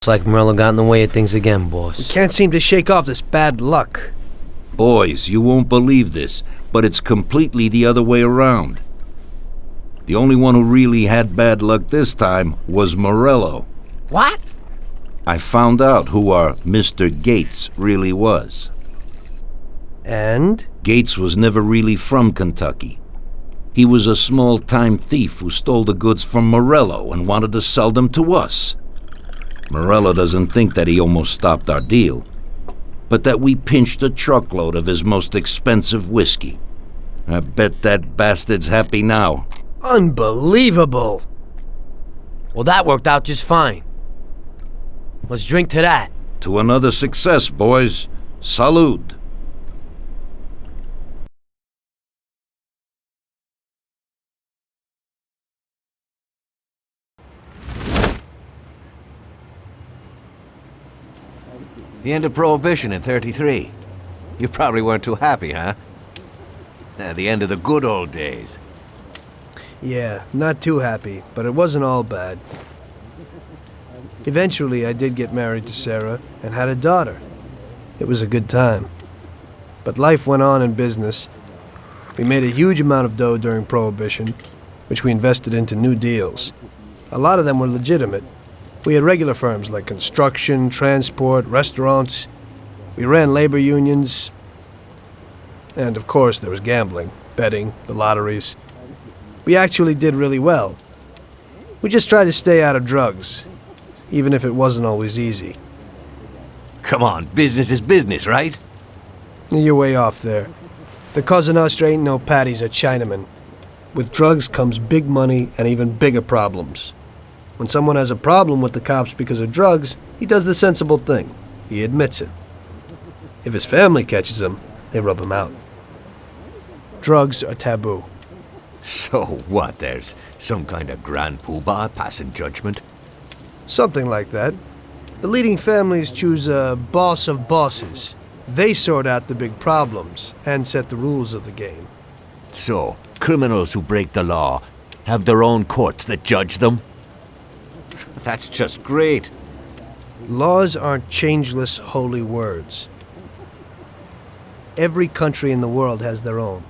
Looks like Morello got in the way of things again, boss. We can't seem to shake off this bad luck. Boys, you won't believe this, but it's completely the other way around. The only one who really had bad luck this time was Morello. What? I found out who our Mr. Gates really was. And? Gates was never really from Kentucky. He was a small-time thief who stole the goods from Morello and wanted to sell them to us. Morello doesn't think that he almost stopped our deal, but that we pinched a truckload of his most expensive whiskey. I bet that bastard's happy now. Unbelievable! Well, that worked out just fine. Let's drink to that. To another success, boys. Salud. The end of Prohibition in '33. You probably weren't too happy, huh? The end of the good old days. Yeah, not too happy, but it wasn't all bad. Eventually, I did get married to Sarah and had a daughter. It was a good time. But life went on in business. We made a huge amount of dough during Prohibition, which we invested into new deals. A lot of them were legitimate. We had regular firms like construction, transport, restaurants. We ran labor unions. And of course, there was gambling, betting, the lotteries. We actually did really well. We just tried to stay out of drugs, even if it wasn't always easy. Come on, business is business, right? You're way off there. The Cosa Nostra ain't no patties or Chinamen. With drugs comes big money and even bigger problems. When someone has a problem with the cops because of drugs, he does the sensible thing. He admits it. If his family catches him, they rub him out. Drugs are taboo. So what, there's some kind of grand poobah passing judgment? Something like that. The leading families choose a boss of bosses. They sort out the big problems and set the rules of the game. So, criminals who break the law have their own courts that judge them? That's just great. Laws aren't changeless holy words. Every country in the world has their own.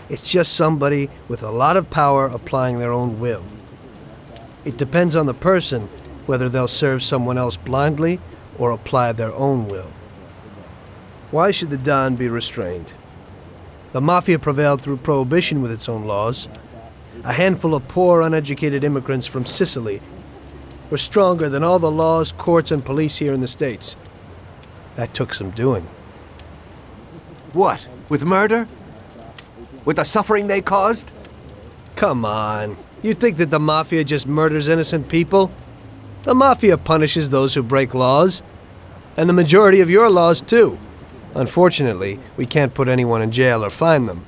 It's just somebody with a lot of power applying their own will. It depends on the person whether they'll serve someone else blindly or apply their own will. Why should the Don be restrained? The Mafia prevailed through Prohibition with its own laws. A handful of poor, uneducated immigrants from Sicily were stronger than all the laws, courts, and police here in the States. That took some doing. What, with murder? With the suffering they caused? Come on. You think that the Mafia just murders innocent people? The Mafia punishes those who break laws. And the majority of your laws, too. Unfortunately, we can't put anyone in jail or fine them.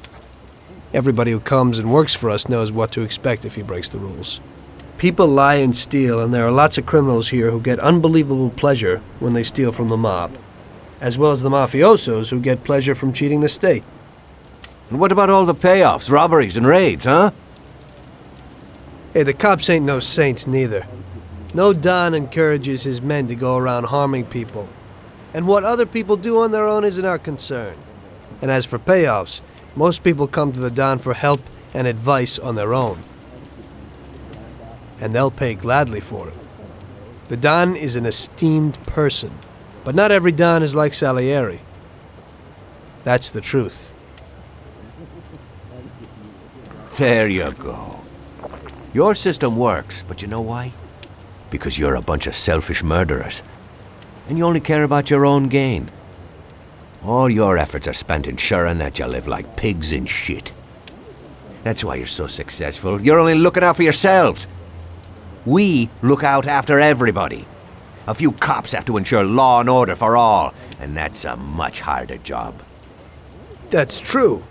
Everybody who comes and works for us knows what to expect if he breaks the rules. People lie and steal, and there are lots of criminals here who get unbelievable pleasure when they steal from the mob, as well as the mafiosos who get pleasure from cheating the state. And what about all the payoffs, robberies, and raids, huh? Hey, the cops ain't no saints neither. No Don encourages his men to go around harming people. And what other people do on their own isn't our concern. And as for payoffs, most people come to the Don for help and advice on their own. And they'll pay gladly for it. The Don is an esteemed person, but not every Don is like Salieri. That's the truth. There you go. Your system works, but you know why? Because you're a bunch of selfish murderers. And you only care about your own gain. All your efforts are spent ensuring that you live like pigs in shit. That's why you're so successful. You're only looking out for yourselves. We look out after everybody. A few cops have to ensure law and order for all, and that's a much harder job. That's true.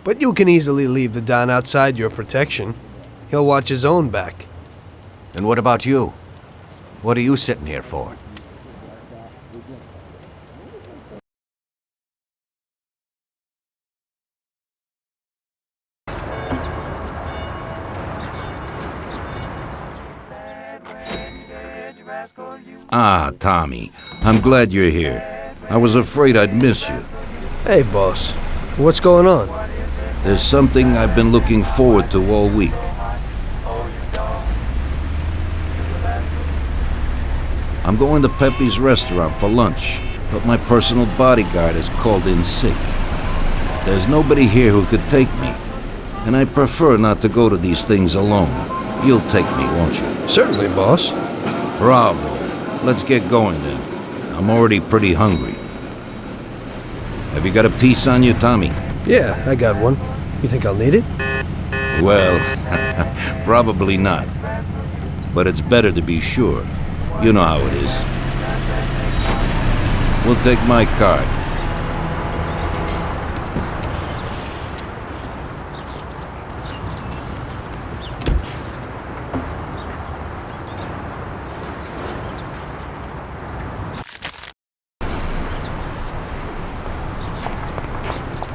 But you can easily leave the Don outside your protection. He'll watch his own back. And what about you? What are you sitting here for? rascal, Ah, Tommy, I'm glad you're here. I was afraid I'd miss you. Hey, boss. What's going on? There's something I've been looking forward to all week. I'm going to Pepe's restaurant for lunch, but my personal bodyguard is called in sick. There's nobody here who could take me, and I prefer not to go to these things alone. You'll take me, won't you? Certainly, boss. Bravo. Let's get going then. I'm already pretty hungry. Have you got a piece on you, Tommy? Yeah, I got one. You think I'll need it? Well, probably not. But it's better to be sure. You know how it is. We'll take my card.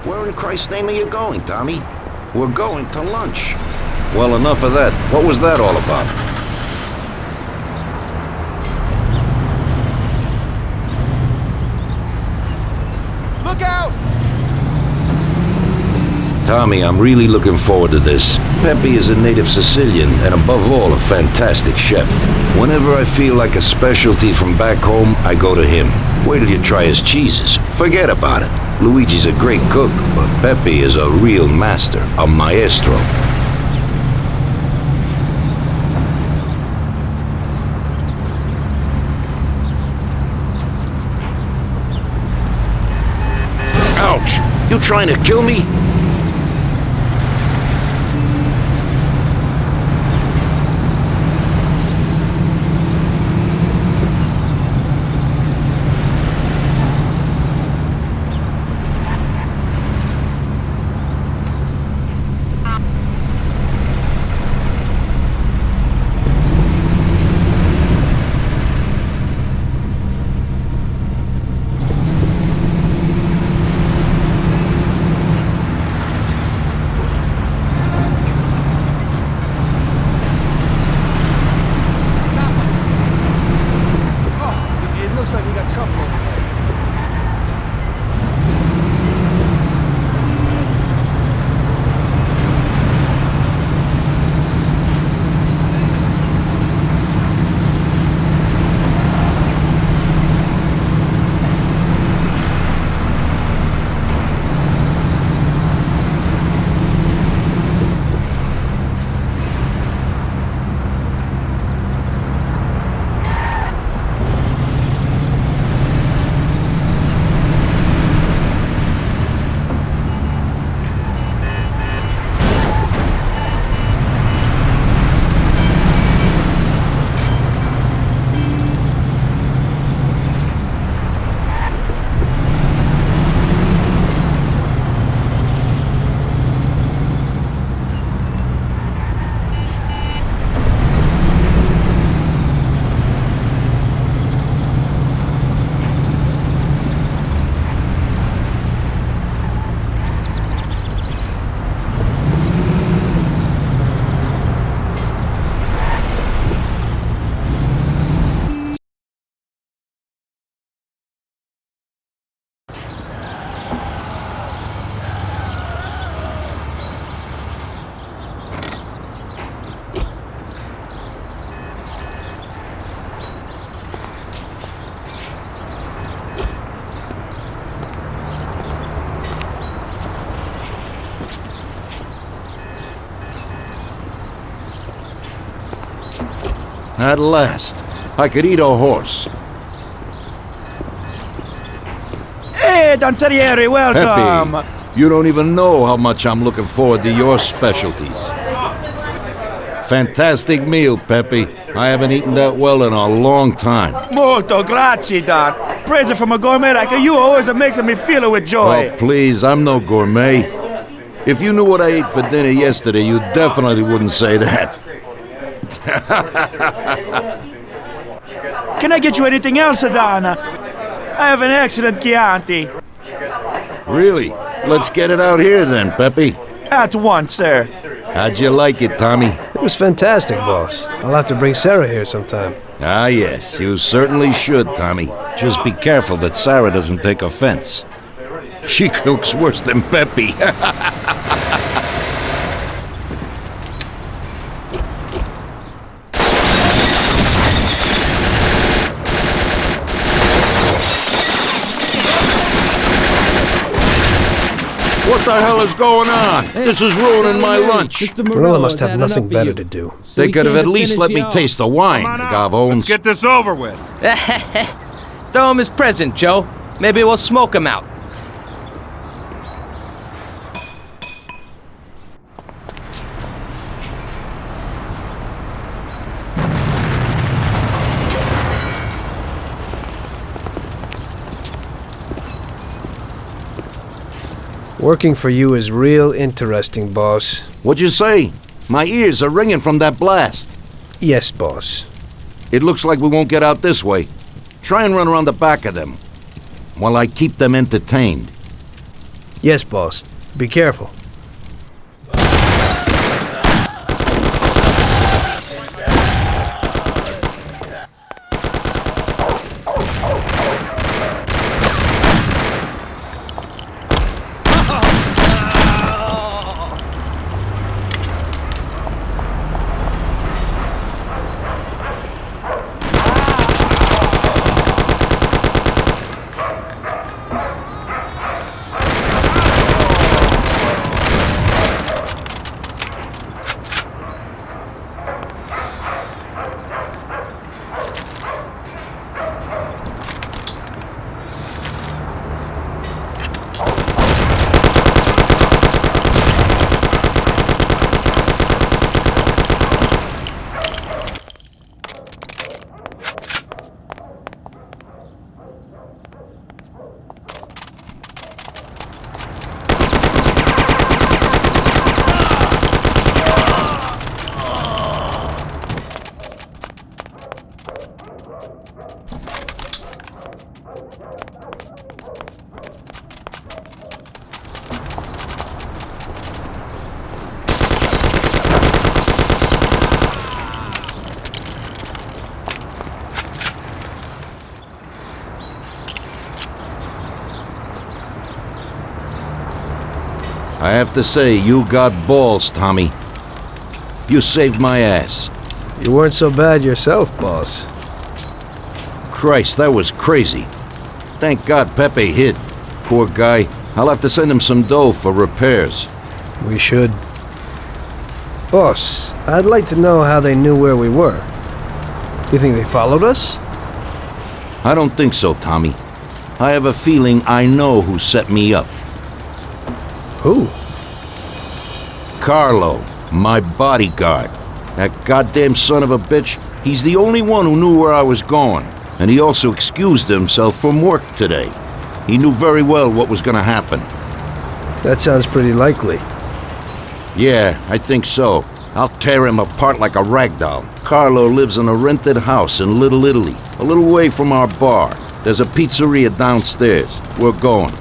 Where in Christ's name are you going, Tommy? We're going to lunch. Well, enough of that. What was that all about? Look out! Tommy, I'm really looking forward to this. Pepe is a native Sicilian and above all a fantastic chef. Whenever I feel like a specialty from back home, I go to him. Wait till you try his cheeses. Forget about it. Luigi's a great cook, but Pepe is a real master, a maestro. Ouch! You trying to kill me? At last, I could eat a horse. Hey, Danzerieri, welcome! Pepe, you don't even know how much I'm looking forward to your specialties. Fantastic meal, Pepe. I haven't eaten that well in a long time. Molto grazie, Don. Praise from a gourmet like you always makes me feel with joy. Oh, please, I'm no gourmet. If you knew what I ate for dinner yesterday, you definitely wouldn't say that. Can I get you anything else, Don? I have an excellent Chianti. Really? Let's get it out here then, Pepe. At once, sir. How'd you like it, Tommy? It was fantastic, boss. I'll have to bring Sarah here sometime. Ah, yes, you certainly should, Tommy. Just be careful that Sarah doesn't take offense. She cooks worse than Pepe. What the hell is going on? This is ruining my lunch. Marilla must have nothing better to do. They could have at least let me taste the wine, Gavones. Let's get this over with. Throw him his present, Joe. Maybe we'll smoke him out. Working for you is real interesting, boss. What'd you say? My ears are ringing from that blast. Yes, boss. It looks like we won't get out this way. Try and run around the back of them, while I keep them entertained. Yes, boss. Be careful. I have to say, you got balls, Tommy. You saved my ass. You weren't so bad yourself, boss. Christ, that was crazy. Thank God Pepe hid. Poor guy. I'll have to send him some dough for repairs. We should. Boss, I'd like to know how they knew where we were. You think they followed us? I don't think so, Tommy. I have a feeling I know who set me up. Who? Carlo, my bodyguard. That goddamn son of a bitch, he's the only one who knew where I was going. And he also excused himself from work today. He knew very well what was gonna happen. That sounds pretty likely. Yeah, I think so. I'll tear him apart like a rag doll. Carlo lives in a rented house in Little Italy, a little way from our bar. There's a pizzeria downstairs. We're going.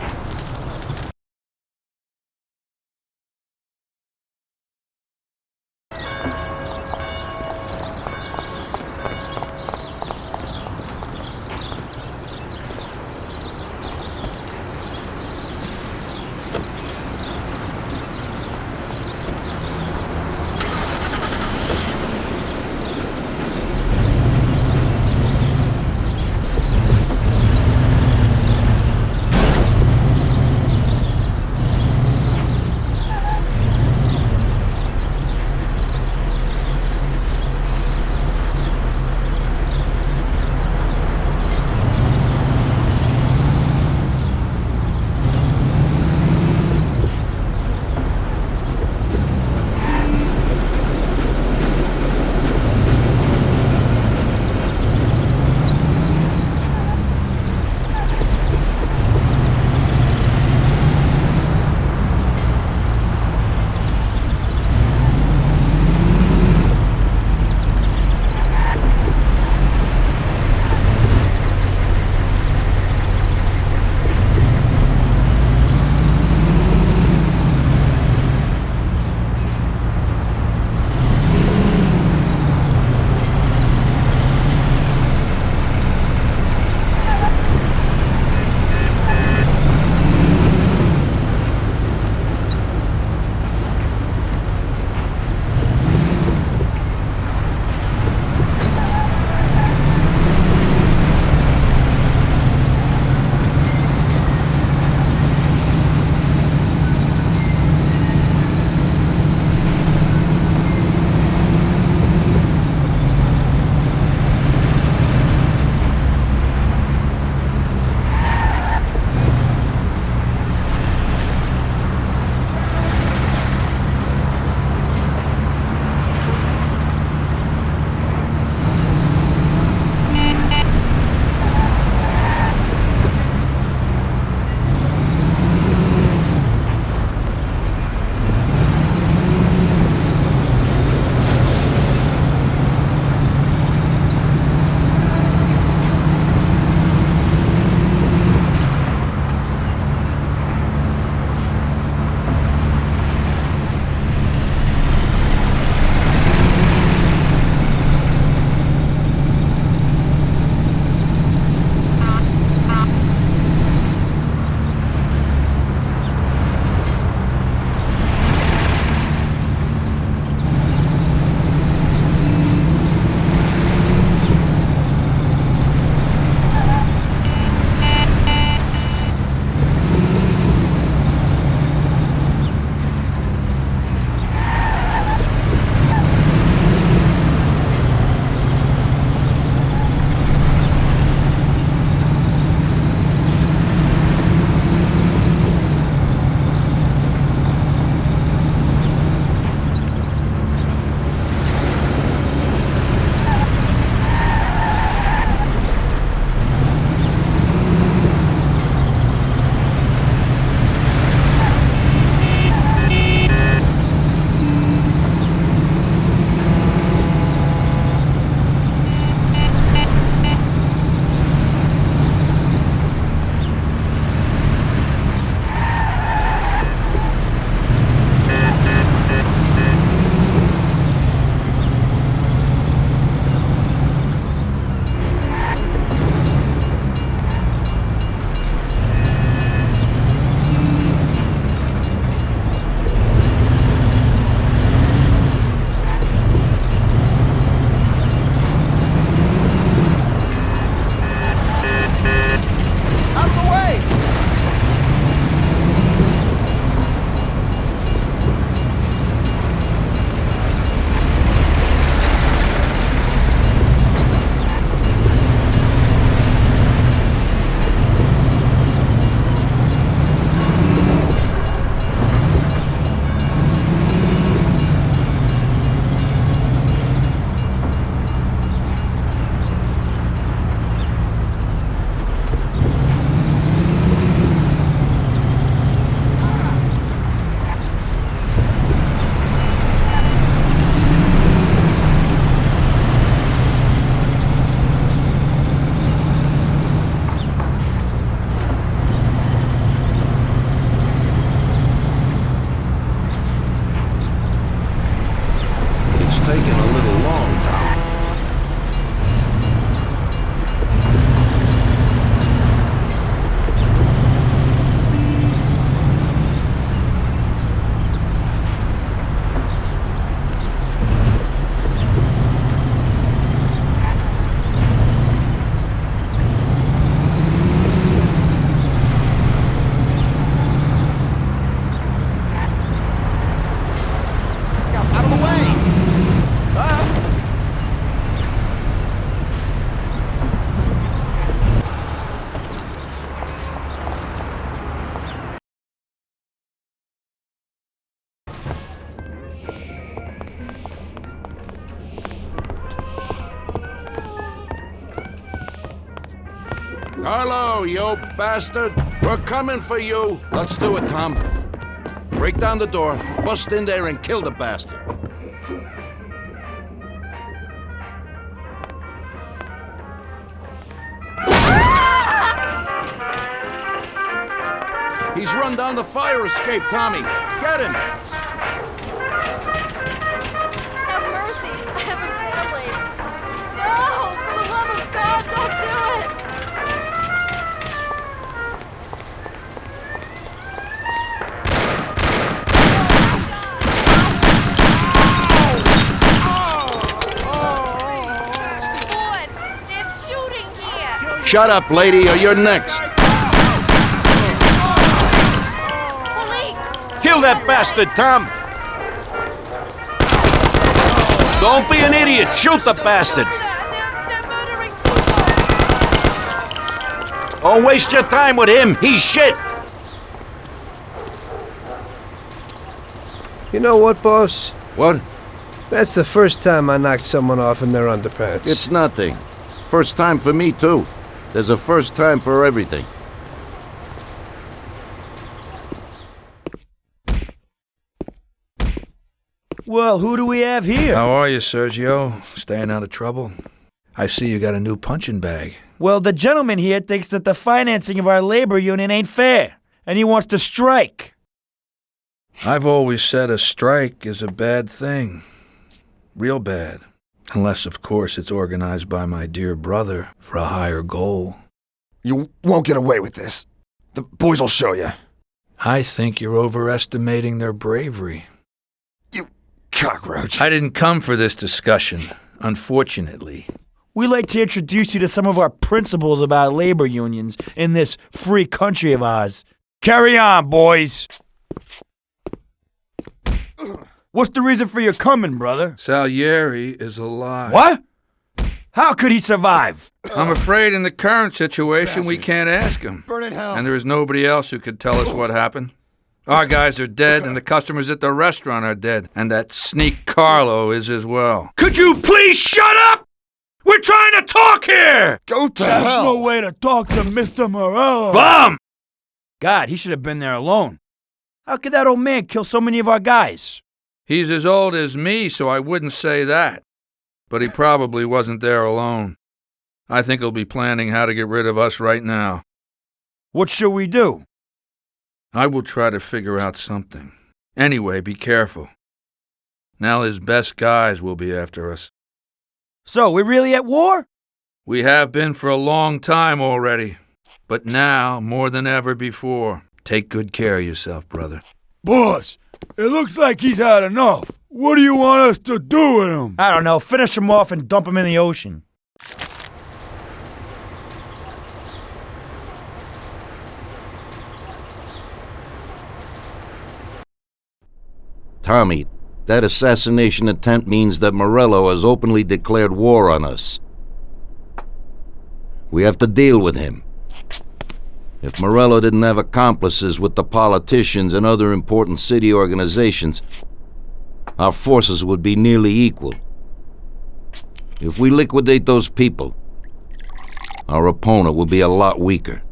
Carlo, you bastard! We're coming for you! Let's do it, Tom. Break down the door, bust in there and kill the bastard. He's run down the fire escape, Tommy. Get him! Have mercy. I have a family. No! For the love of God, don't do it! Boy, it's shooting here! Shut up, lady, or you're next. Kill that bastard, Tom! Don't be an idiot! Shoot the bastard! They're murdering people! Don't waste your time with him! He's shit! You know what, boss? What? That's the first time I knocked someone off in their underpants. It's nothing. First time for me, too. There's a first time for everything. Well, who do we have here? How are you, Sergio? Staying out of trouble? I see you got a new punching bag. Well, the gentleman here thinks that the financing of our labor union ain't fair, and he wants to strike. I've always said a strike is a bad thing. Real bad. Unless, of course, it's organized by my dear brother for a higher goal. You won't get away with this. The boys will show you. I think you're overestimating their bravery. You cockroach. I didn't come for this discussion, unfortunately. We'd like to introduce you to some of our principles about labor unions in this free country of ours. Carry on, boys. What's the reason for your coming, brother? Salieri is alive. What? How could he survive? I'm afraid in the current situation we can't ask him. Burn in hell. And there is nobody else who could tell us what happened. Our guys are dead, and the customers at the restaurant are dead. And that sneak Carlo is as well. Could you please shut up? We're trying to talk here! Go to That's hell. no way to talk to Mr. Morello. Bum! God, he should have been there alone. How could that old man kill so many of our guys? He's as old as me, so I wouldn't say that. But he probably wasn't there alone. I think he'll be planning how to get rid of us right now. What should we do? I will try to figure out something. Anyway, be careful. Now his best guys will be after us. So, we're really at war? We have been for a long time already. But now, more than ever before, take good care of yourself, brother. Boss, it looks like he's had enough. What do you want us to do with him? I don't know. Finish him off and dump him in the ocean. Tommy, that assassination attempt means that Morello has openly declared war on us. We have to deal with him. If Morello didn't have accomplices with the politicians and other important city organizations, our forces would be nearly equal. If we liquidate those people, our opponent will be a lot weaker.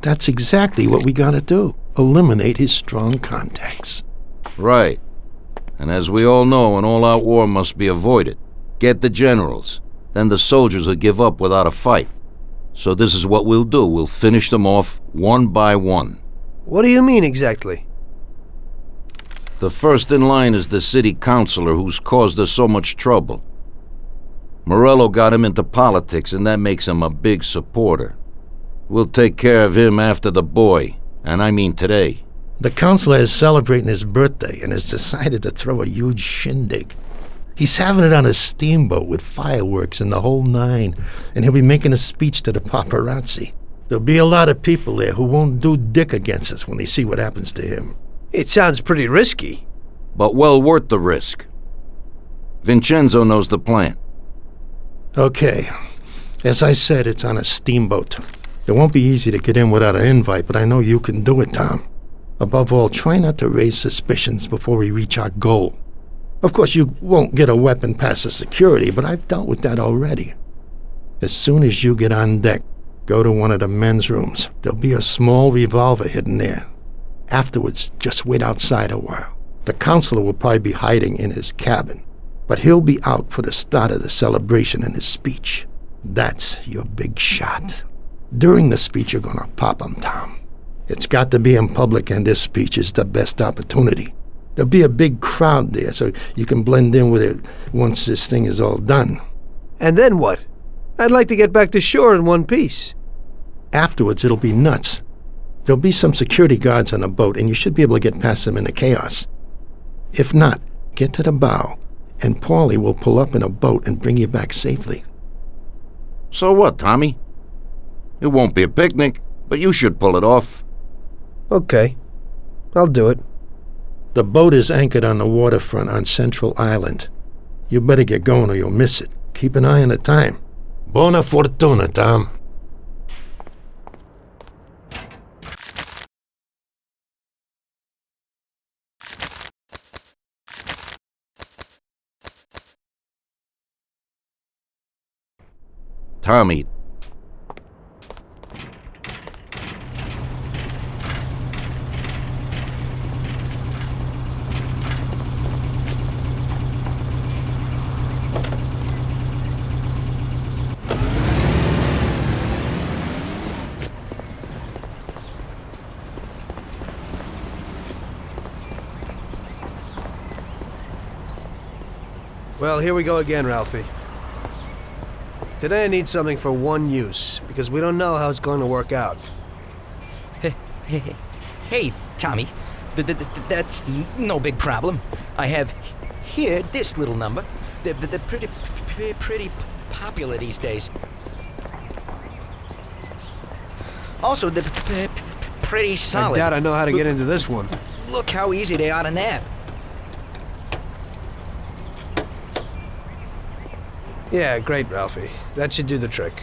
That's exactly what we gotta do. Eliminate his strong contacts. Right. And as we all know, an all-out war must be avoided. Get the generals. Then the soldiers will give up without a fight. So this is what we'll do. We'll finish them off one by one. What do you mean exactly? The first in line is the city councilor who's caused us so much trouble. Morello got him into politics, and that makes him a big supporter. We'll take care of him after the boy, and I mean today. The councilor is celebrating his birthday and has decided to throw a huge shindig. He's having it on a steamboat with fireworks and the whole nine, and he'll be making a speech to the paparazzi. There'll be a lot of people there who won't do dick against us when they see what happens to him. It sounds pretty risky. But well worth the risk. Vincenzo knows the plan. Okay. As I said, it's on a steamboat. It won't be easy to get in without an invite, but I know you can do it, Tom. Above all, try not to raise suspicions before we reach our goal. Of course, you won't get a weapon past the security, but I've dealt with that already. As soon as you get on deck, go to one of the men's rooms. There'll be a small revolver hidden there. Afterwards, just wait outside a while. The counselor will probably be hiding in his cabin, but he'll be out for the start of the celebration and his speech. That's your big shot. During the speech, you're gonna pop 'em, Tom. It's got to be in public, and this speech is the best opportunity. There'll be a big crowd there, so you can blend in with it once this thing is all done. And then what? I'd like to get back to shore in one piece. Afterwards, it'll be nuts. There'll be some security guards on the boat, and you should be able to get past them in the chaos. If not, get to the bow, and Paulie will pull up in a boat and bring you back safely. So what, Tommy? It won't be a picnic, but you should pull it off. Okay. I'll do it. The boat is anchored on the waterfront on Central Island. You better get going or you'll miss it. Keep an eye on the time. Buona fortuna, Tom. Tommy. Well, here we go again, Ralphie. Today I need something for one use, because we don't know how it's going to work out. Hey, Tommy. That's no big problem. I have here this little number. They're pretty popular these days. Also, they're pretty solid. I doubt I know how to get into this one. Look how easy they are to nab. Yeah, great, Ralphie. That should do the trick.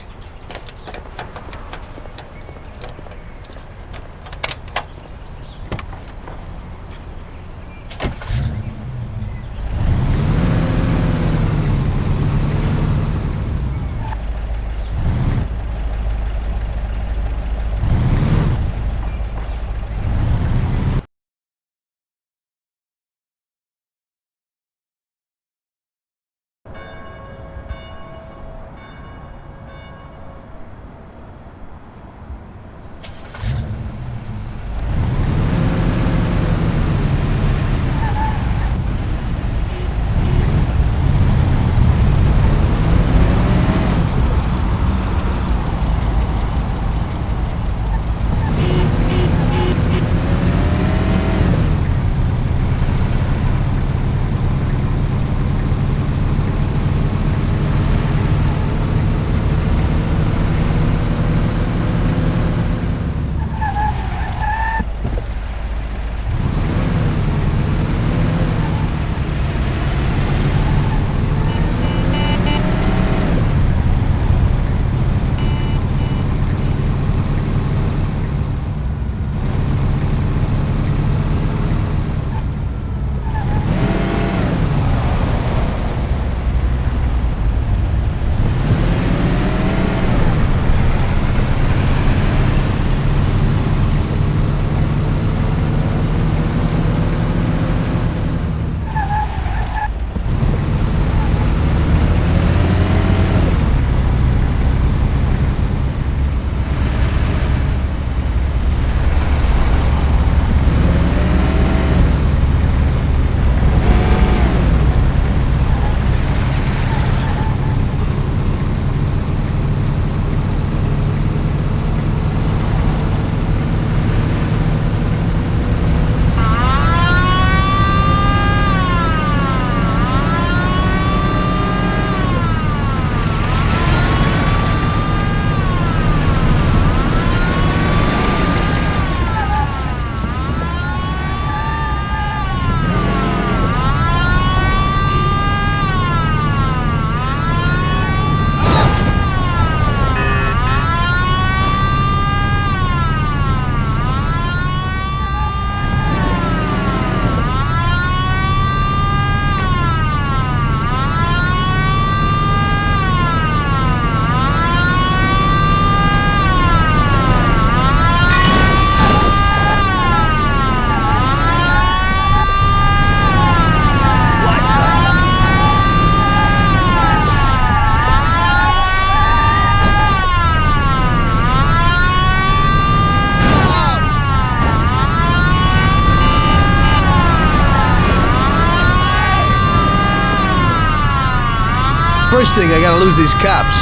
First thing, I gotta lose these cops.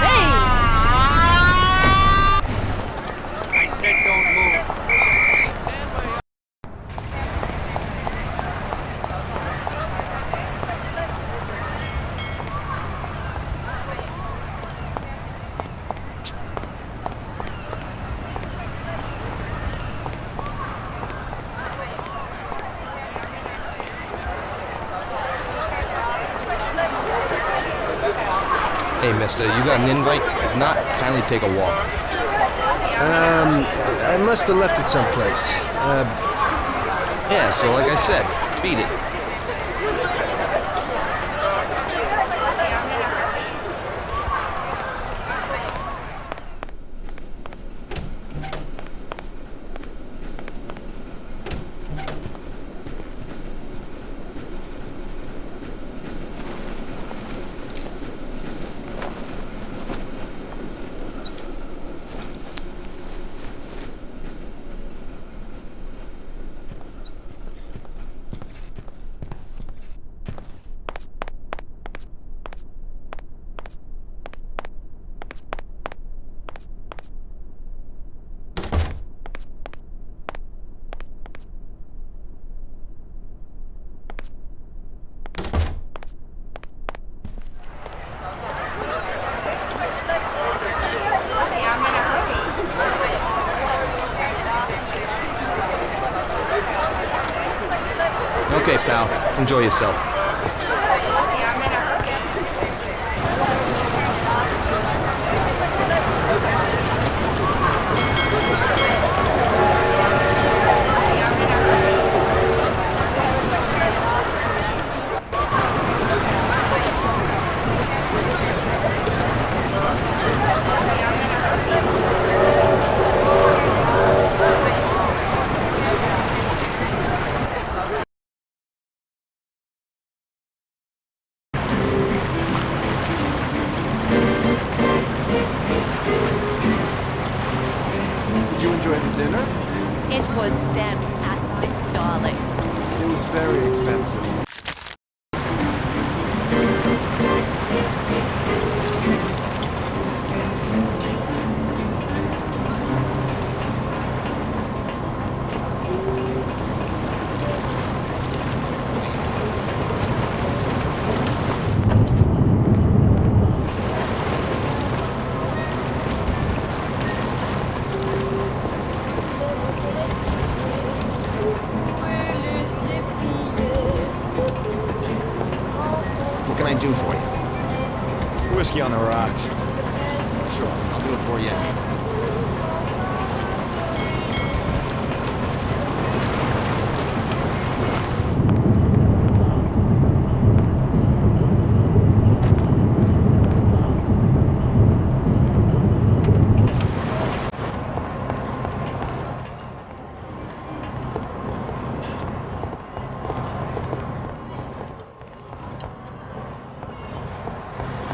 Hey! I said don't move. Hey, mister, you got an invite? If not, kindly take a walk. I must have left it someplace. Yeah, so like I said, beat it. Okay, pal. Enjoy yourself. Did you enjoy the dinner? It was fantastic, darling. It was very expensive. What can I do for you? Whiskey on the rocks. Sure, I'll do it for you.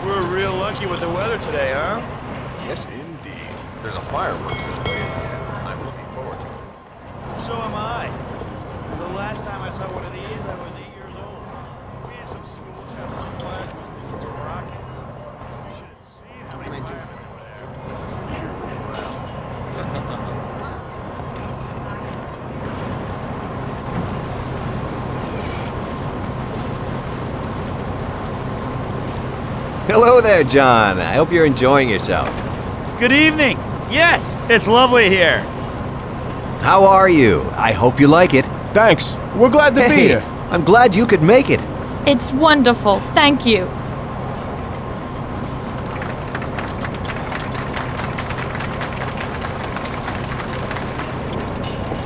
We're real lucky with the weather today, huh? Yes, indeed. There's a fireworks display at the end. I'm looking forward to it. So am I. The last time I saw one of these, I was 8 years old. We had some school chapters flash with the rockets. We should have seen how many firemen were there. Hello there, John. I hope you're enjoying yourself. Good evening. Yes, it's lovely here. How are you? I hope you like it. Thanks. We're glad to be Hey, here. I'm glad you could make it. It's wonderful, thank you.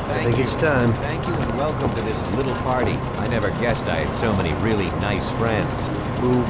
I think it's time. Thank you and welcome to this little party. I never guessed I had so many really nice friends who...